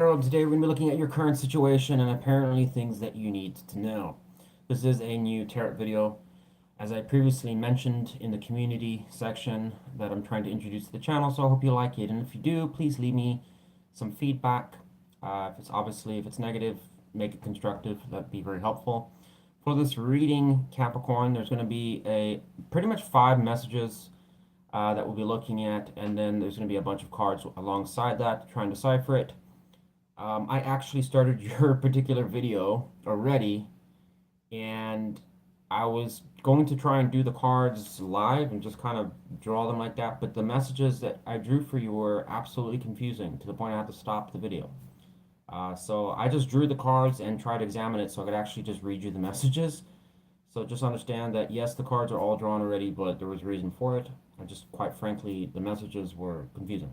So today we're going to be looking at your current situation and apparently things that you need to know. This is a new tarot video. As I previously mentioned in the community section that I'm trying to introduce to the channel, so I hope you like it. And if you do, please leave me some feedback. If it's negative, make it constructive. That'd be very helpful. For this reading, Capricorn, there's going to be a pretty much 5 messages that we'll be looking at, and then there's going to be a bunch of cards alongside that, trying to decipher it. I actually started your particular video already, and I was going to try and do the cards live and just kind of draw them like that, but the messages that I drew for you were absolutely confusing to the point I had to stop the video. So I just drew the cards and tried to examine it so I could actually just read you the messages. So just understand that yes, the cards are all drawn already, but there was a reason for it. I just, quite frankly, the messages were confusing.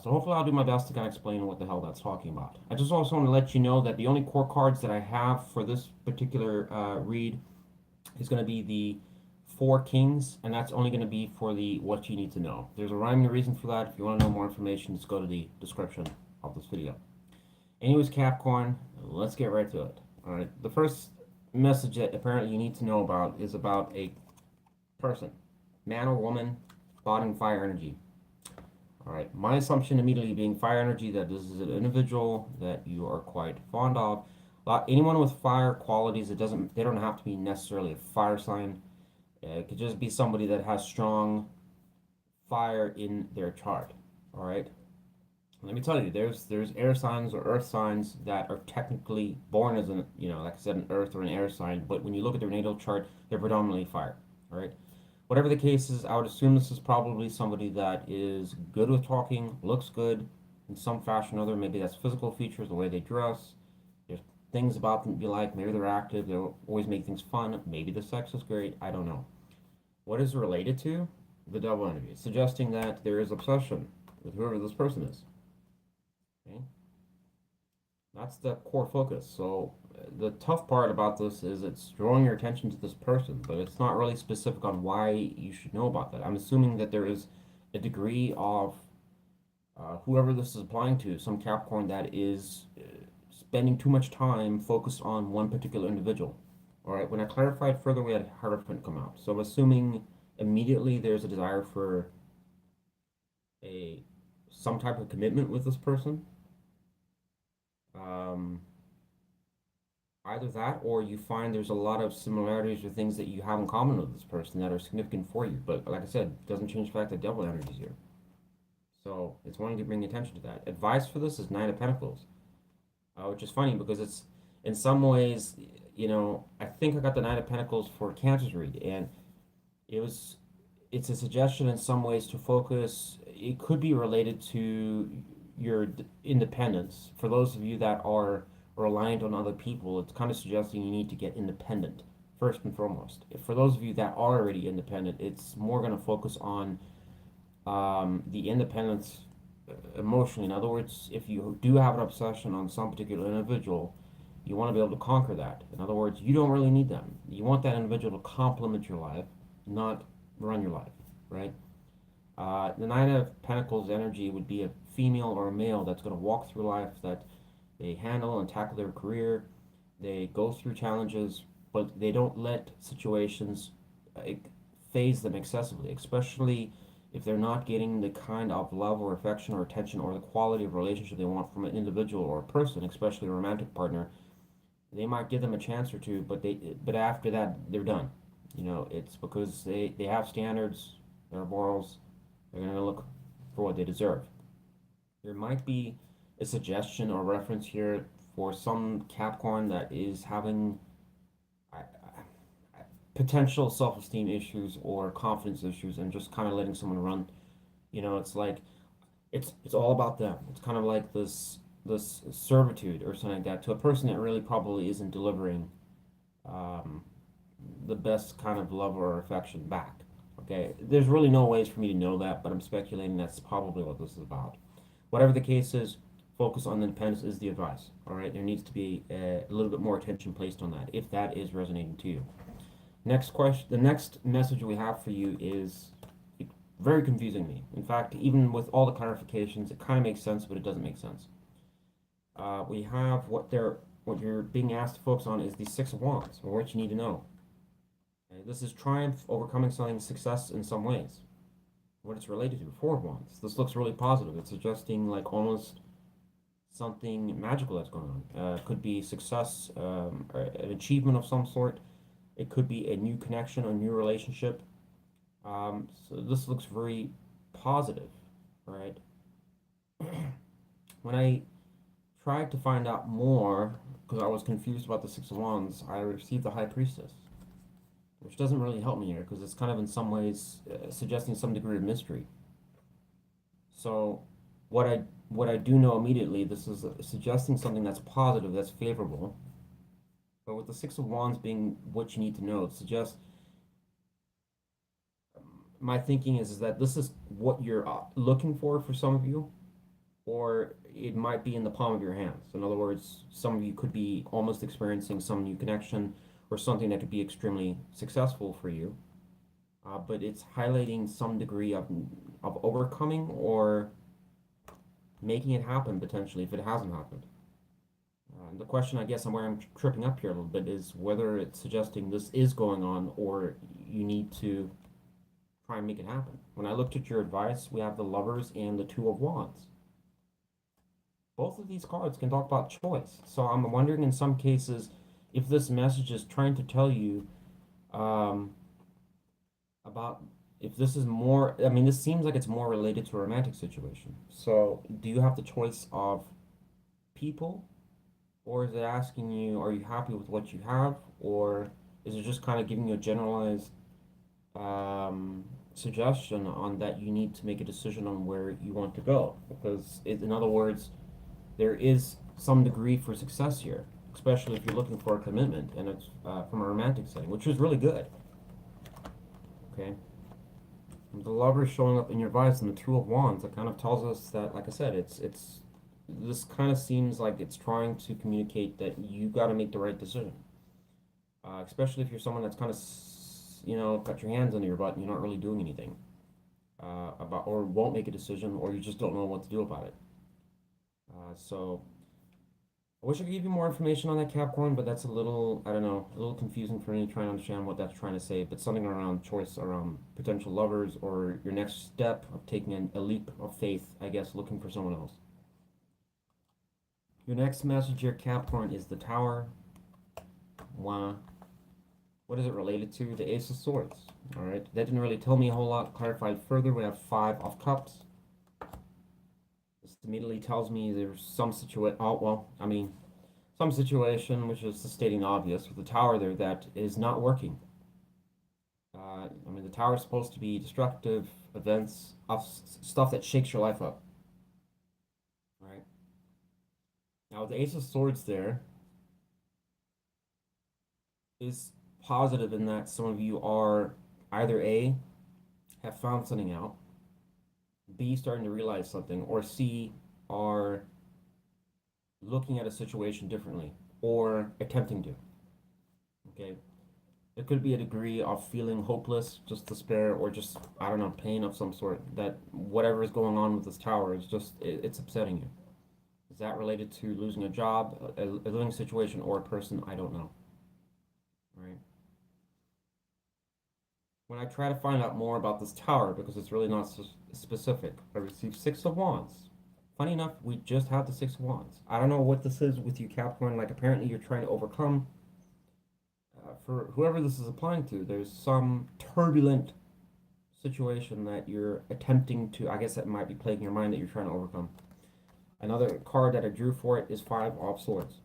So hopefully I'll do my best to kind of explain what the hell that's talking about. I just also want to let you know that the only core cards that I have for this particular read is going to be the Four Kings, and that's only going to be for the what you need to know. There's a rhyme and a reason for that. If you want to know more information, just go to the description of this video. Anyways, Capricorn, let's get right to it. All right, the first message that apparently you need to know about is about a person, man or woman, body and fire energy. All right, my assumption immediately being fire energy, that this is an individual that you are quite fond of. Anyone with fire qualities, they don't have to be necessarily a fire sign. It could just be somebody that has strong fire in their chart. All right. Let me tell you, there's air signs or earth signs that are technically born as like I said, an earth or an air sign, but when you look at their natal chart, they're predominantly fire. All right. Whatever the case is, I would assume this is probably somebody that is good with talking, looks good in some fashion or other. Maybe that's physical features, the way they dress. There's things about them you like. Maybe they're active. They always make things fun. Maybe the sex is great. I don't know. What is related to? The double energy, suggesting that there is obsession with whoever this person is. Okay? That's the core focus. So the tough part about this is it's drawing your attention to this person, but it's not really specific on why you should know about that. I'm assuming that there is a degree of whoever this is applying to, some Capricorn that is spending too much time focused on one particular individual. All right, when I clarified further, we had Hierophant come out. So I'm assuming immediately there's a desire for a some type of commitment with this person. Um, Either that or you find there's a lot of similarities or things that you have in common with this person that are significant for you. But like I said, it doesn't change the fact that devil energy is here. So it's wanting to bring attention to that. Advice for this is Nine of Pentacles, which is funny because it's in some ways, I think I got the Nine of Pentacles for Cancer's read, and it was it's a suggestion in some ways to focus. It could be related to your independence. For those of you that are reliant on other people, it's kind of suggesting you need to get independent first and foremost. For those of you that are already independent, it's more going to focus on the independence emotionally. In other words, if you do have an obsession on some particular individual, you want to be able to conquer that. In other words, you don't really need them. You want that individual to complement your life, not run your life, right? The Nine of Pentacles energy would be a female or a male that's going to walk through life, that they handle and tackle their career. They go through challenges, but they don't let situations phase them excessively, especially if they're not getting the kind of love or affection or attention or the quality of relationship they want from an individual or a person, especially a romantic partner. They might give them a chance or two, but after that they're done. It's because they have standards, their morals. They're going to look for what they deserve. There might be a suggestion or reference here for some Capricorn that is having potential self-esteem issues or confidence issues and just kind of letting someone run. It's like it's all about them. It's kind of like this servitude or something like that to a person that really probably isn't delivering um, the best kind of love or affection back. Okay, there's really no ways for me to know that, but I'm speculating that's probably what this is about. Whatever the case is, focus on independence is the advice. All right, there needs to be a little bit more attention placed on that if that is resonating to you. Next question, the next message we have for you is very confusing me. In fact, even with all the clarifications, it kind of makes sense, but it doesn't make sense. We have what you're being asked to focus on is the Six of Wands, or what you need to know. Okay? This is triumph, overcoming something, success in some ways. What it's related to, Four of Wands. This looks really positive. It's suggesting like almost something magical that's going on. Could be success, or an achievement of some sort. It could be a new connection, a new relationship. So this looks very positive, right? When I tried to find out more, because I was confused about the Six of Wands, I received the High Priestess, which doesn't really help me here because it's kind of in some ways suggesting some degree of mystery. So, what I do know immediately, this is suggesting something that's positive, that's favorable. But with the Six of Wands being what you need to know, it suggests my thinking is that this is what you're looking for some of you, or it might be in the palm of your hands. In other words, some of you could be almost experiencing some new connection or something that could be extremely successful for you. But it's highlighting some degree of overcoming or making it happen potentially if it hasn't happened. The question, I guess, and where I'm tripping up here a little bit is whether it's suggesting this is going on or you need to try and make it happen. When I looked at your advice, we have the Lovers and the Two of Wands. Both of these cards can talk about choice. So I'm wondering in some cases if this message is trying to tell you um, about if this is more, I mean, this seems like it's more related to a romantic situation. So do you have the choice of people, or is it asking you, are you happy with what you have, or is it just kind of giving you a generalized suggestion on that you need to make a decision on where you want to go? Because in other words, there is some degree for success here, especially if you're looking for a commitment and it's from a romantic setting, which is really good. Okay. The Lover showing up in your advice and the Two of Wands, it kind of tells us that, like I said, it's this kind of seems like it's trying to communicate that you got to make the right decision, especially if you're someone that's kind of got your hands under your butt and you're not really doing anything about or won't make a decision or you just don't know what to do about it. So I wish I could give you more information on that Capricorn, but that's a little, I don't know, a little confusing for me trying to understand what that's trying to say. But something around choice, around potential lovers, or your next step of taking a leap of faith, I guess, looking for someone else. Your next message here, Capricorn, is the Tower. Wow. What is it related to? The Ace of Swords. All right. That didn't really tell me a whole lot. Clarified further, we have Five of Cups. This immediately tells me there's some situation. Oh, well, I mean, some situation, which is stating the obvious, with the tower there that is not working. I mean, the tower is supposed to be destructive events, of stuff that shakes your life up. Right? Now, with the Ace of Swords there is positive in that some of you are either A, have found something out, B, starting to realize something, or C, are looking at a situation differently or attempting to. Okay. It could be a degree of feeling hopeless, just despair, or just, I don't know, pain of some sort. That whatever is going on with this tower is just, it's upsetting you. Is that related to losing a job, a living situation, or a person? I don't know. Right? When I try to find out more about this tower, because it's really not specific, I received Six of Wands. Funny enough, we just had the Six of Wands. I don't know what this is with you, Capricorn. Like, apparently you're trying to overcome. For whoever this is applying to, there's some turbulent situation that you're attempting to, I guess that might be plaguing your mind that you're trying to overcome. Another card that I drew for it is Five of Swords.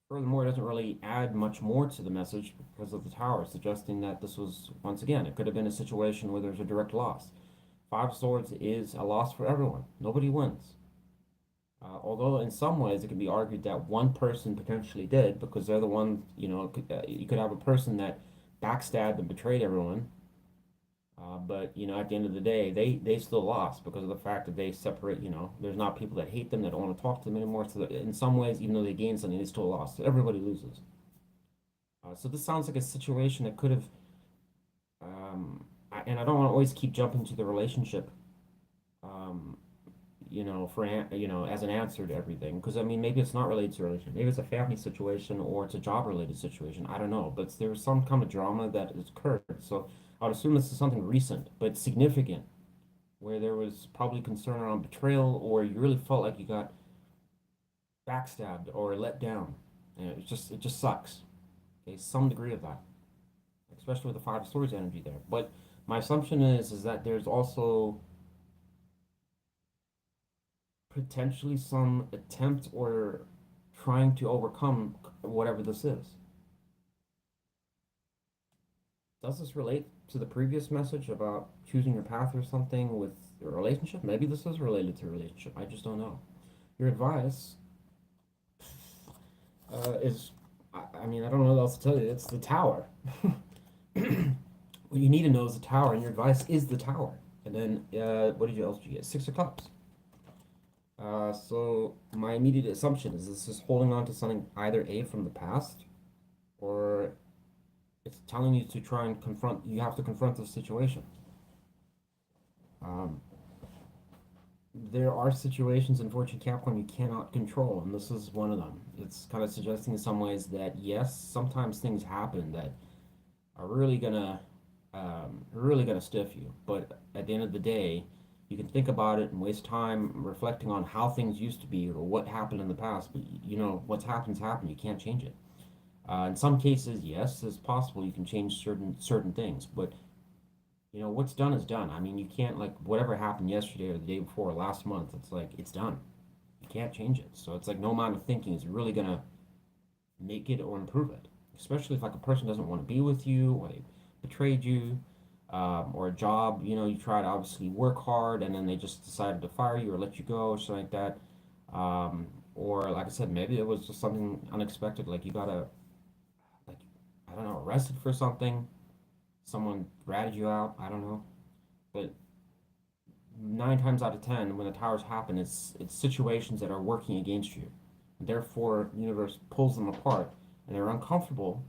Furthermore, it doesn't really add much more to the message because of the tower, suggesting that this was, once again, it could have been a situation where there's a direct loss. Five of Swords is a loss for everyone. Nobody wins. Although in some ways it can be argued that one person potentially did because they're the one, you could have a person that backstabbed and betrayed everyone. But at the end of the day, they still lost because of the fact that they separate. There's not people that hate them that don't want to talk to them anymore. So in some ways, even though they gained something, they still lost. So everybody loses. So this sounds like a situation that could have, and I don't want to always keep jumping to the relationship, as an answer to everything. Because I mean, maybe it's not related to a relationship. Maybe it's a family situation or it's a job related situation. I don't know. But there was some kind of drama that has occurred. So I would assume this is something recent, but significant, where there was probably concern around betrayal, or you really felt like you got backstabbed or let down. And it just sucks. Okay, some degree of that, especially with the Five of Swords energy there. But my assumption is that there's also potentially some attempt or trying to overcome whatever this is. Does this relate to the previous message about choosing your path or something with a relationship? Maybe this is related to a relationship. I just don't know. Your advice is, I mean, I don't know what else to tell you. It's the Tower. What you need to know is the Tower, and your advice is the Tower. And then, what did you else did you get? Six of Cups. So my immediate assumption is this is holding on to something either A from the past, or it's telling you to try and confront. You have to confront the situation. Um, there are situations in Fortune Capricorn you cannot control, and this is one of them. It's kind of suggesting in some ways that yes, sometimes things happen that are really gonna stiff you. But at the end of the day, you can think about it and waste time reflecting on how things used to be or what happened in the past. But what's happened's happened. You can't change it. In some cases, yes, it's possible you can change certain things, but what's done is done. I mean, you can't like whatever happened yesterday or the day before or last month. It's like it's done. You can't change it. So it's like no amount of thinking is really gonna make it or improve it. Especially if like a person doesn't want to be with you or they betrayed you, or a job. You try to obviously work hard and then they just decided to fire you or let you go or something like that. Or like I said, maybe it was just something unexpected, like you got like I don't know, arrested for something, someone ratted you out, I don't know. But 9 times out of 10, when the towers happen, it's situations that are working against you. Therefore, the universe pulls them apart, and they're uncomfortable,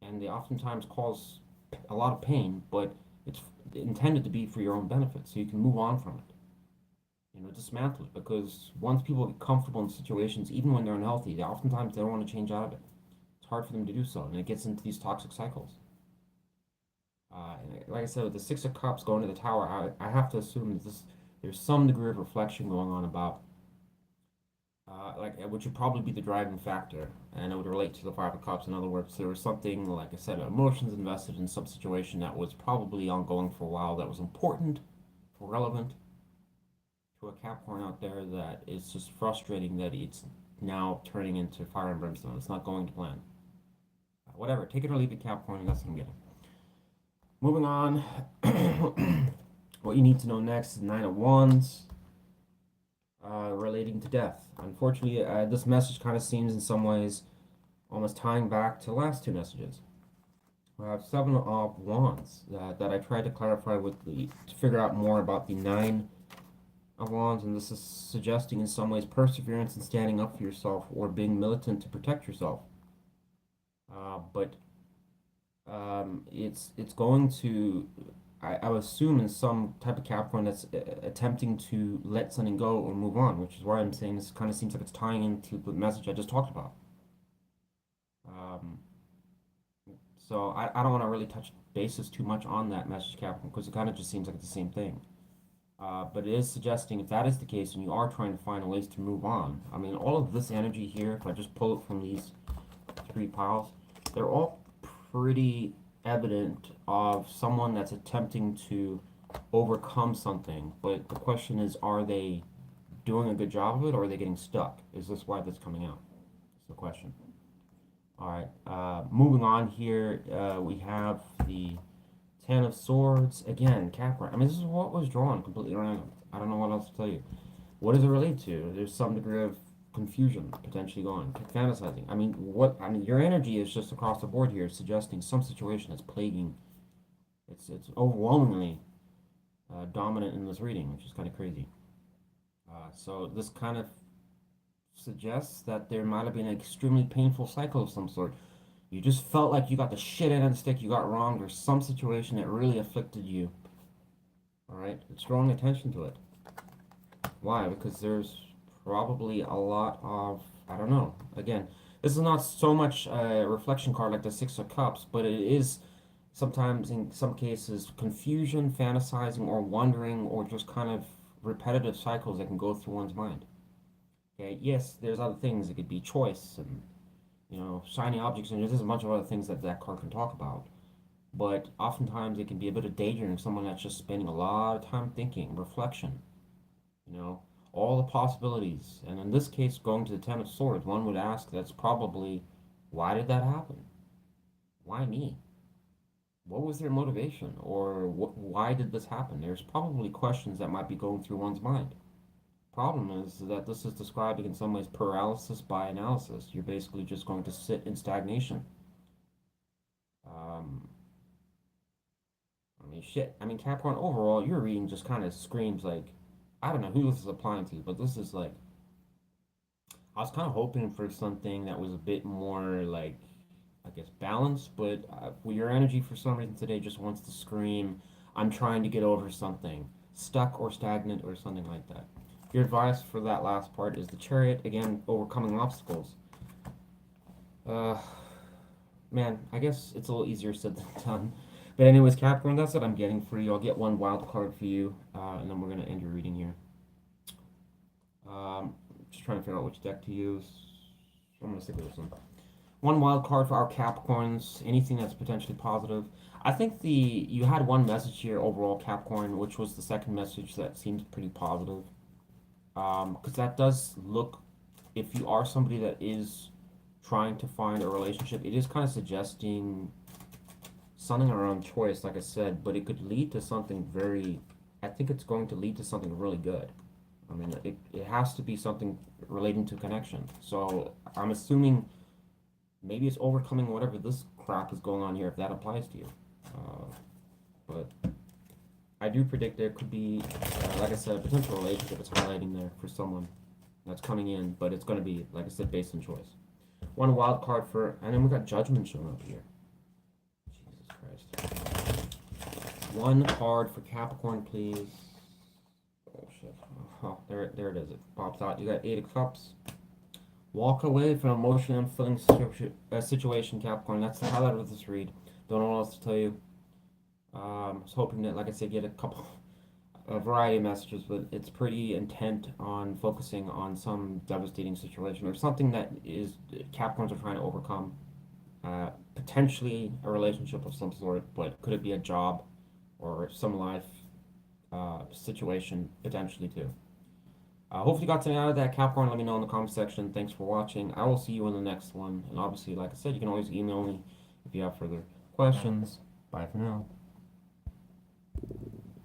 and they oftentimes cause a lot of pain, but it's intended to be for your own benefit, so you can move on from it. Dismantle it, because once people get comfortable in situations, even when they're unhealthy, they don't want to change out of it. It's hard for them to do so, and it gets into these toxic cycles. Like I said, with the Six of Cups going to the Tower, I have to assume that there's some degree of reflection going on about, which would probably be the driving factor, and it would relate to the Five of Cups. In other words, there was something, like I said, emotions invested in some situation that was probably ongoing for a while, that was important, relevant to a Capricorn out there, that is just frustrating that it's now turning into fire and brimstone. It's not going to plan. Whatever, take it or leave it, Capricorn. That's what I'm getting. Moving on, what you need to know next is Nine of Wands, relating to death. Unfortunately, this message kind of seems in some ways almost tying back to the last two messages. We have Seven of Wands that I tried to clarify to figure out more about the Nine of Wands, and this is suggesting in some ways perseverance and standing up for yourself or being militant to protect yourself. But it's going to, I would assume, in some type of Capricorn that's attempting to let something go or move on, which is why I'm saying this kind of seems like it's tying into the message I just talked about. Um, so I don't want to really touch bases too much on that message, Capricorn, because it kind of just seems like it's the same thing. But it is suggesting, if that is the case and you are trying to find ways to move on, I mean, all of this energy here, if I just pull it from these three piles, they're all pretty evident of someone that's attempting to overcome something. But the question is, are they doing a good job of it, or are they getting stuck? Is this why that's coming out? That's the question. All right, moving on here, we have the Ten of Swords. Again, Capricorn. I mean, this is what was drawn completely random. I don't know what else to tell you. What does it relate to? There's some degree of confusion potentially going, fantasizing. I mean, your energy is just across the board here, suggesting some situation that's plaguing. It's overwhelmingly dominant in this reading, which is kind of crazy. So this kind of suggests that there might have been an extremely painful cycle of some sort. You just felt like you got the shit end of the stick, you got wronged, or some situation that really afflicted you. All right, it's drawing attention to it. Why? Because there's probably a lot of, I don't know. Again, this is not so much a reflection card like the Six of Cups, but it is sometimes, in some cases, confusion, fantasizing, or wondering, or just kind of repetitive cycles that can go through one's mind. Okay, yes, there's other things. It could be choice and, shiny objects, and there's a bunch of other things that that card can talk about. But oftentimes it can be a bit of daydreaming, someone that's just spending a lot of time thinking, reflection, you know, all the possibilities. And in this case, going to the Ten of Swords, one would ask, that's probably, why did that happen? Why me? What was their motivation? Or why did this happen? There's probably questions that might be going through one's mind. Problem is that this is describing in some ways paralysis by analysis. You're basically just going to sit in stagnation. Um, I mean, shit. I mean, Capricorn, overall, your reading just kind of screams like, I don't know who this is applying to, but this is like, I was kind of hoping for something that was a bit more like, I guess, balanced, but well, your energy for some reason today just wants to scream, I'm trying to get over something, stuck or stagnant or something like that. Your advice for that last part is the Chariot, again, overcoming obstacles. Uh, Man, I guess it's a little easier said than done. But anyways, Capricorn, that's what I'm getting for you. I'll get one wild card for you, and then we're gonna end your reading here. Just trying to figure out which deck to use. I'm gonna stick with this one. One wild card for our Capricorns. Anything that's potentially positive. I think you had one message here overall, Capricorn, which was the second message that seems pretty positive. Because that does look, if you are somebody that is trying to find a relationship, it is kind of suggesting something around choice, like I said, but it could lead to something very, I think it's going to lead to something really good. I mean, it has to be something relating to connection. So I'm assuming maybe it's overcoming whatever this crap is going on here, if that applies to you. But I do predict there could be, like I said, a potential relationship it's highlighting there for someone that's coming in, but it's going to be, like I said, based on choice. One wild card for, and then we got Judgment showing up here. Jesus Christ. One card for Capricorn, please. Oh shit. Oh, there it is. It pops out. You got Eight of Cups. Walk away from an emotionally unfulfilling situation, Capricorn. That's the highlight of this read. Don't know what else to tell you. I was hoping that, like I said, get a variety of messages, but it's pretty intent on focusing on some devastating situation or something that is Capricorns are trying to overcome. Potentially a relationship of some sort, but could it be a job or some life situation potentially too? Hopefully you got something out of that, Capricorn. Let me know in the comment section. Thanks for watching. I will see you in the next one. And obviously, like I said, you can always email me if you have further questions. Bye for now.